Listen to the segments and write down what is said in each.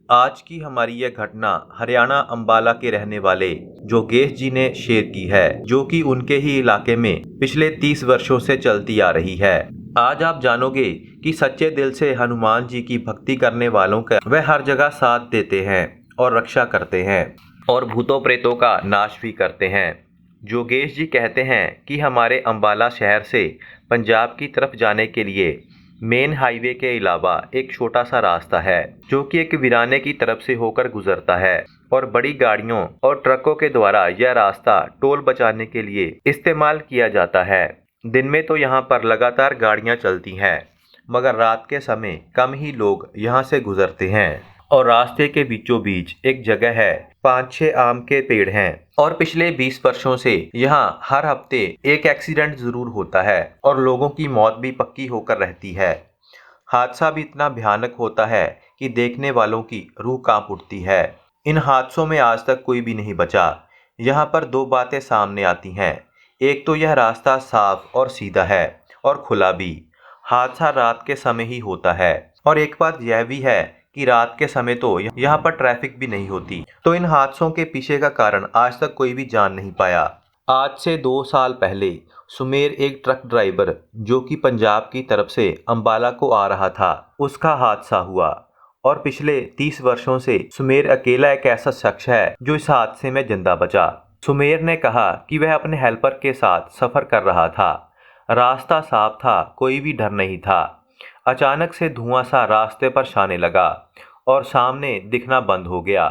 आज की हमारी यह घटना हरियाणा अंबाला के रहने वाले जोगेश जी ने शेयर की है, जो कि उनके ही इलाके में पिछले 30 वर्षों से चलती आ रही है। आज आप जानोगे कि सच्चे दिल से हनुमान जी की भक्ति करने वालों का वह हर जगह साथ देते हैं और रक्षा करते हैं और भूतों प्रेतों का नाश भी करते हैं। जोगेश जी कहते हैं कि हमारे अंबाला शहर से पंजाब की तरफ जाने के लिए मेन हाईवे के अलावा एक छोटा सा रास्ता है, जो कि एक वीराने की तरफ से होकर गुजरता है और बड़ी गाड़ियों और ट्रकों के द्वारा यह रास्ता टोल बचाने के लिए इस्तेमाल किया जाता है। दिन में तो यहाँ पर लगातार गाड़ियाँ चलती हैं, मगर रात के समय कम ही लोग यहाँ से गुजरते हैं। और रास्ते के बीचों बीच एक जगह है, 5-6 आम के पेड़ हैं और पिछले 20 वर्षों से यहाँ हर हफ्ते एक एक्सीडेंट जरूर होता है और लोगों की मौत भी पक्की होकर रहती है। हादसा भी इतना भयानक होता है कि देखने वालों की रूह कांप उठती है। इन हादसों में आज तक कोई भी नहीं बचा। यहाँ पर दो बातें सामने आती हैं। एक तो यह रास्ता साफ और सीधा है और खुला भी। हादसा रात के समय ही होता है और एक बात यह भी है कि रात के समय तो यहाँ पर ट्रैफिक भी नहीं होती। तो इन हादसों के पीछे का कारण आज तक कोई भी जान नहीं पाया। आज से 2 साल पहले सुमेर एक ट्रक ड्राइवर जो कि पंजाब की तरफ से अंबाला को आ रहा था, उसका हादसा हुआ और पिछले 30 वर्षों से सुमेर अकेला एक ऐसा शख्स है जो इस हादसे में जिंदा बचा। सुमेर ने कहा कि वह अपने हेल्पर के साथ सफर कर रहा था। रास्ता साफ था, कोई भी डर नहीं था। अचानक से धुआं सा रास्ते पर छाने लगा और सामने दिखना बंद हो गया।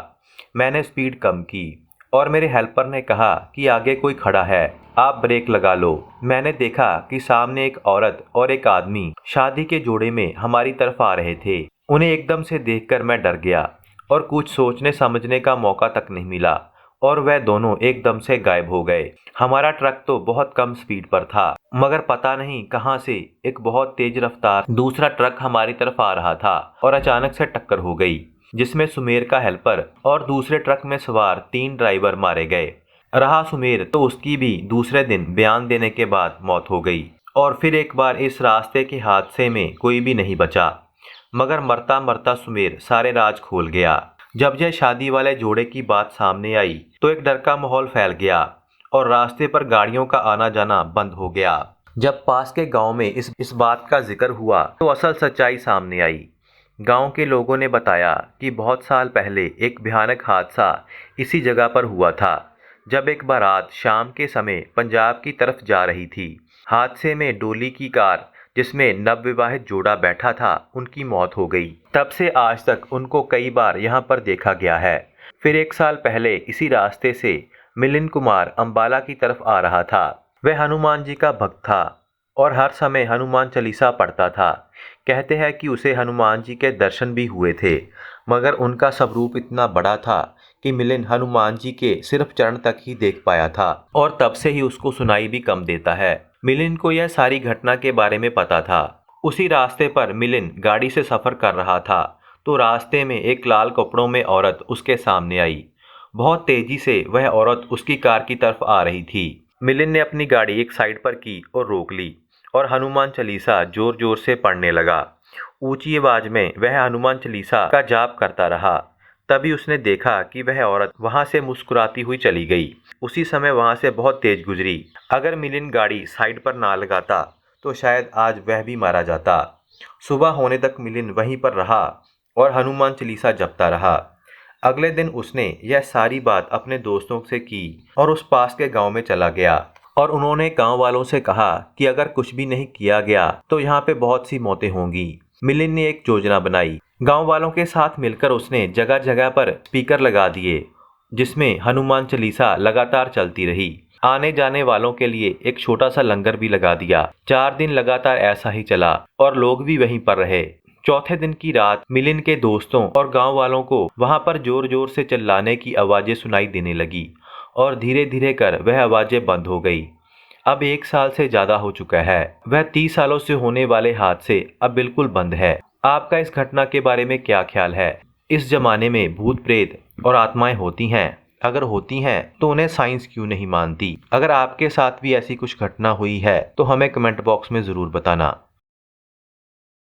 मैंने स्पीड कम की और मेरे हेल्पर ने कहा कि आगे कोई खड़ा है, आप ब्रेक लगा लो। मैंने देखा कि सामने एक औरत और एक आदमी शादी के जोड़े में हमारी तरफ आ रहे थे। उन्हें एकदम से देखकर मैं डर गया और कुछ सोचने समझने का मौका तक नहीं मिला और वह दोनों एकदम से गायब हो गए। हमारा ट्रक तो बहुत कम स्पीड पर था, मगर पता नहीं कहां से एक बहुत तेज रफ्तार दूसरा ट्रक हमारी तरफ आ रहा था और अचानक से टक्कर हो गई, जिसमें सुमेर का हेल्पर और दूसरे ट्रक में सवार 3 ड्राइवर मारे गए। रहा सुमेर तो उसकी भी दूसरे दिन बयान देने के बाद मौत हो गई। और फिर एक बार इस रास्ते के हादसे में कोई भी नहीं बचा, मगर मरता मरता सुमेर सारे राज खोल गया। जब यह शादी वाले जोड़े की बात सामने आई तो एक डर का माहौल फैल गया और रास्ते पर गाड़ियों का आना जाना बंद हो गया। जब पास के गांव में इस बात का जिक्र हुआ तो असल सच्चाई सामने आई। गांव के लोगों ने बताया कि बहुत साल पहले एक भयानक हादसा इसी जगह पर हुआ था, जब एक बारात शाम के समय पंजाब की तरफ जा रही थी। हादसे में डोली की कार जिसमें नवविवाहित जोड़ा बैठा था, उनकी मौत हो गई। तब से आज तक उनको कई बार यहाँ पर देखा गया है। फिर 1 साल पहले इसी रास्ते से मिलिंद कुमार अंबाला की तरफ आ रहा था। वह हनुमान जी का भक्त था और हर समय हनुमान चालीसा पढ़ता था। कहते हैं कि उसे हनुमान जी के दर्शन भी हुए थे, मगर उनका स्वरूप इतना बड़ा था कि मिलिंद हनुमान जी के सिर्फ चरण तक ही देख पाया था और तब से ही उसको सुनाई भी कम देता है। मिलिंद को यह सारी घटना के बारे में पता था। उसी रास्ते पर मिलिंद गाड़ी से सफर कर रहा था तो रास्ते में एक लाल कपड़ों में औरत उसके सामने आई। बहुत तेजी से वह औरत उसकी कार की तरफ आ रही थी। मिलिंद ने अपनी गाड़ी एक साइड पर की और रोक ली और हनुमान चालीसा जोर जोर से पढ़ने लगा। ऊंची आवाज में वह हनुमान चालीसा का जाप करता रहा। तभी उसने देखा कि वह औरत वहां से मुस्कुराती हुई चली गई। उसी समय वहां से बहुत तेज गुजरी। अगर मिलिंद गाड़ी साइड पर ना लगाता तो शायद आज वह भी मारा जाता। सुबह होने तक मिलिंद वहीं पर रहा और हनुमान चालीसा जपता रहा। अगले दिन उसने यह सारी बात अपने दोस्तों से की और उस पास के गांव में चला गया और उन्होंने गांव वालों से कहा कि अगर कुछ भी नहीं किया गया तो यहाँ पे बहुत सी मौतें होंगी। मिलिंद ने एक योजना बनाई। गांव वालों के साथ मिलकर उसने जगह जगह पर स्पीकर लगा दिए, जिसमें हनुमान चालीसा लगातार चलती रही। आने जाने वालों के लिए एक छोटा सा लंगर भी लगा दिया। 4 दिन लगातार ऐसा ही चला और लोग भी वहीं पर रहे। चौथे दिन की रात मिलिंद के दोस्तों और गांव वालों को वहां पर जोर जोर से चिल्लाने की आवाजें सुनाई देने लगी और धीरे धीरे कर वह आवाजें बंद हो गई। अब 1 साल से ज्यादा हो चुका है। वह 30 सालों से होने वाले हादसे अब बिल्कुल बंद है। आपका इस घटना के बारे में क्या ख्याल है? इस जमाने में भूत प्रेत और आत्माएं होती हैं? अगर होती हैं तो उन्हें साइंस क्यों नहीं मानती? अगर आपके साथ भी ऐसी कुछ घटना हुई है तो हमें कमेंट बॉक्स में जरूर बताना।